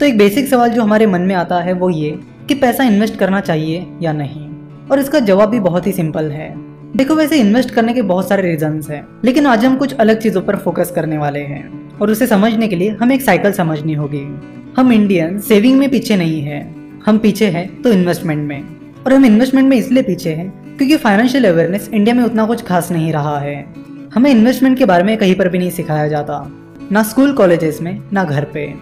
तो एक बेसिक सवाल जो हमारे मन में आता है वो ये कि पैसा इन्वेस्ट करना चाहिए या नहीं, और इसका जवाब भी बहुत ही सिंपल है। देखो, वैसे इन्वेस्ट करने के बहुत सारे रीजंस हैं, लेकिन आज हम कुछ अलग चीजों पर फोकस करने वाले हैं, और उसे समझने के लिए हमें एक साइकिल समझनी होगी। हम इंडियन सेविंग में पीछे नहीं है, हम पीछे हैं तो इन्वेस्टमेंट में। और हम इन्वेस्टमेंट में इसलिए पीछे हैं क्योंकि फाइनेंशियल अवेयरनेस इंडिया में उतना कुछ खास नहीं रहा है। हमें इन्वेस्टमेंट के बारे में कहीं पर भी नहीं सिखाया जाता, ना स्कूल कॉलेजेस में, ना घर पे।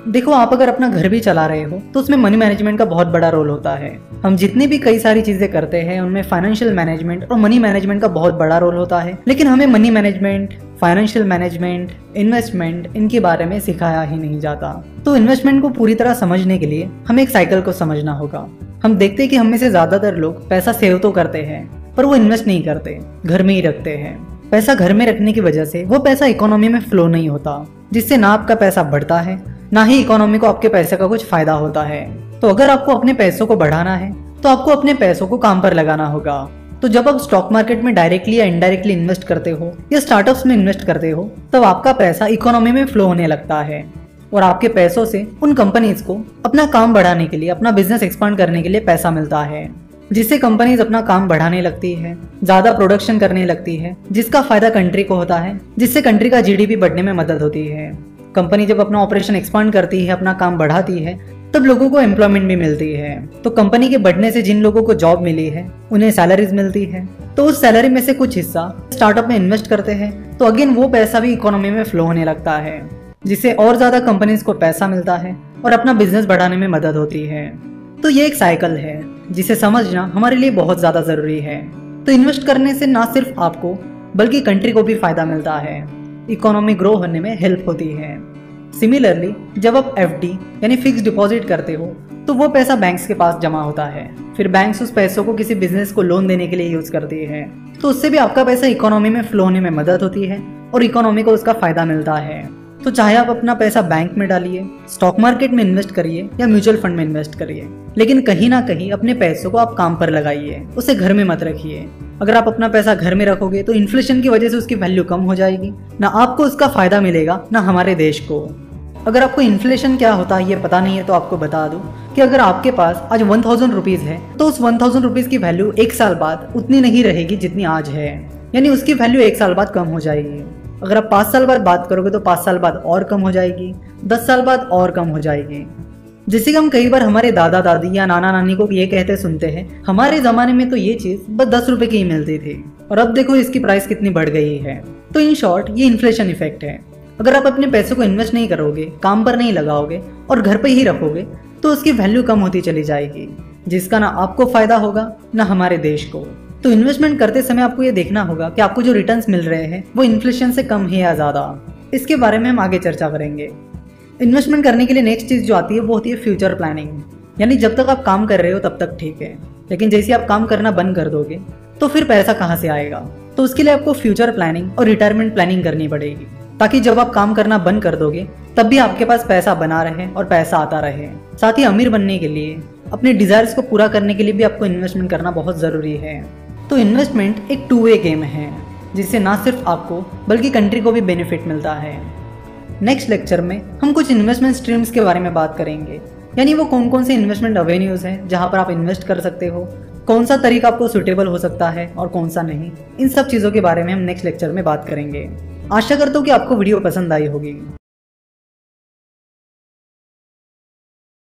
देखो, आप अगर अपना घर भी चला रहे हो तो उसमें मनी मैनेजमेंट का बहुत बड़ा रोल होता है। हम जितनी भी कई सारी चीजें करते हैं उनमें फाइनेंशियल मैनेजमेंट और मनी मैनेजमेंट का बहुत बड़ा रोल होता है, लेकिन हमें money management, financial management, investment, इनके बारे में सिखाया ही नहीं जाता। तो इन्वेस्टमेंट को पूरी तरह समझने के लिए हमें एक साइकिल को समझना होगा। हम देखते हैं कि हम में से ज्यादातर लोग पैसा सेव तो करते हैं, पर वो इन्वेस्ट नहीं करते, घर में ही रखते हैं। पैसा घर में रखने की वजह से वो पैसा इकोनॉमी में फ्लो नहीं होता, जिससे ना आपका पैसा बढ़ता है, ना ही इकोनॉमी को आपके पैसे का कुछ फायदा होता है। तो अगर आपको अपने पैसों को बढ़ाना है तो आपको अपने पैसों को काम पर लगाना होगा। तो जब आप स्टॉक मार्केट में डायरेक्टली या इनडायरेक्टली इन्वेस्ट करते हो या स्टार्टअप्स में इन्वेस्ट करते हो, तब आपका पैसा इकोनॉमी में फ्लो होने लगता है, और आपके पैसों से उन कंपनीज को अपना काम बढ़ाने के लिए, अपना बिजनेस एक्सपांड करने के लिए पैसा मिलता है, जिससे कंपनीज अपना काम बढ़ाने लगती है, ज्यादा प्रोडक्शन करने लगती है, जिसका फायदा कंट्री को होता है, जिससे कंट्री का जीडीपी बढ़ने में मदद होती है। कंपनी जब अपना ऑपरेशन एक्सपांड करती है, अपना काम बढ़ाती है, तब लोगों को एम्प्लॉयमेंट भी मिलती है। तो कंपनी के बढ़ने से जिन लोगों को जॉब मिली है उन्हें सैलरीज मिलती है, तो उस सैलरी में से कुछ हिस्सा स्टार्टअप में इन्वेस्ट करते हैं, तो अगेन वो पैसा भी इकोनॉमी में फ्लो होने लगता है, जिससे और ज्यादा कंपनीज को पैसा मिलता है और अपना बिजनेस बढ़ाने में मदद होती है। तो ये एक साइकिल है जिसे समझना हमारे लिए बहुत ज्यादा जरूरी है। तो इन्वेस्ट करने से ना सिर्फ आपको बल्कि कंट्री को भी फायदा मिलता है, इकोनॉमी ग्रो होने में हेल्प होती है। सिमिलरली, जब आप एफडी यानी फिक्स डिपॉजिट करते हो तो वो पैसा बैंक्स के पास जमा होता है, फिर बैंक्स उस पैसों को किसी बिजनेस को लोन देने के लिए यूज करती है, तो उससे भी आपका पैसा इकोनॉमी में फ्लो होने में मदद होती है और इकोनॉमी को उसका फायदा मिलता है। तो चाहे आप अपना पैसा बैंक में डालिए, स्टॉक मार्केट में इन्वेस्ट करिए या म्यूचुअल फंड में इन्वेस्ट करिए, लेकिन कहीं ना कहीं अपने पैसों को आप काम पर लगाइए, उसे घर में मत रखिए। अगर आप अपना पैसा घर में रखोगे तो इन्फ्लेशन की वजह से उसकी वैल्यू कम हो जाएगी, ना आपको उसका फायदा मिलेगा ना हमारे देश को। अगर आपको इन्फ्लेशन क्या होता है ये पता नहीं है तो आपको बता दूं कि अगर आपके पास आज 1000 रुपीज है तो उस 1000 रुपीज की वैल्यू एक साल बाद उतनी नहीं रहेगी जितनी आज है, यानी उसकी वैल्यू एक साल बाद कम हो जाएगी। अगर आप 5 साल बाद बात करोगे तो 5 साल बाद और कम हो जाएगी, 10 साल बाद और कम हो जाएगी। जैसे कि हम कई बार हमारे दादा दादी या नाना नानी को ये कहते सुनते हैं, हमारे जमाने में तो ये चीज बस 10 रुपए की ही मिलती थी और अब देखो इसकी प्राइस कितनी बढ़ गई है। तो इन शॉर्ट ये इन्फ्लेशन इफेक्ट है। अगर आप अपने पैसों को इन्वेस्ट नहीं करोगे, काम पर नहीं लगाओगे और घर पे ही रखोगे तो उसकी वैल्यू कम होती चली जाएगी, जिसका ना आपको फायदा होगा ना हमारे देश को। तो इन्वेस्टमेंट करते समय आपको ये देखना होगा कि आपको जो रिटर्न्स मिल रहे हैं वो इन्फ्लेशन से कम है या ज्यादा। इसके बारे में हम आगे चर्चा करेंगे। इन्वेस्टमेंट करने के लिए नेक्स्ट चीज जो आती है वो होती है फ्यूचर प्लानिंग, यानी जब तक आप काम कर रहे हो तब तक ठीक है, लेकिन जैसे आप काम करना बंद कर दोगे तो फिर पैसा कहाँ से आएगा। तो उसके लिए आपको फ्यूचर प्लानिंग और रिटायरमेंट प्लानिंग करनी पड़ेगी, ताकि जब आप काम करना बंद कर दोगे तब भी आपके पास पैसा बना रहे और पैसा आता रहे। साथ ही अमीर बनने के लिए, अपने डिजायर्स को पूरा करने के लिए भी आपको इन्वेस्टमेंट करना बहुत जरूरी है। तो इन्वेस्टमेंट एक टू वे गेम है, जिससे ना सिर्फ आपको बल्कि कंट्री को भी बेनिफिट मिलता है। नेक्स्ट लेक्चर में हम कुछ इन्वेस्टमेंट स्ट्रीम्स के बारे में बात करेंगे, यानी वो कौन कौन से इन्वेस्टमेंट अवेन्यूज हैं जहां पर आप इन्वेस्ट कर सकते हो, कौन सा तरीका आपको सुटेबल हो सकता है और कौन सा नहीं। इन सब चीज़ों के बारे में हम नेक्स्ट लेक्चर में बात करेंगे। आशा करता हूँ कि आपको वीडियो पसंद आई होगी।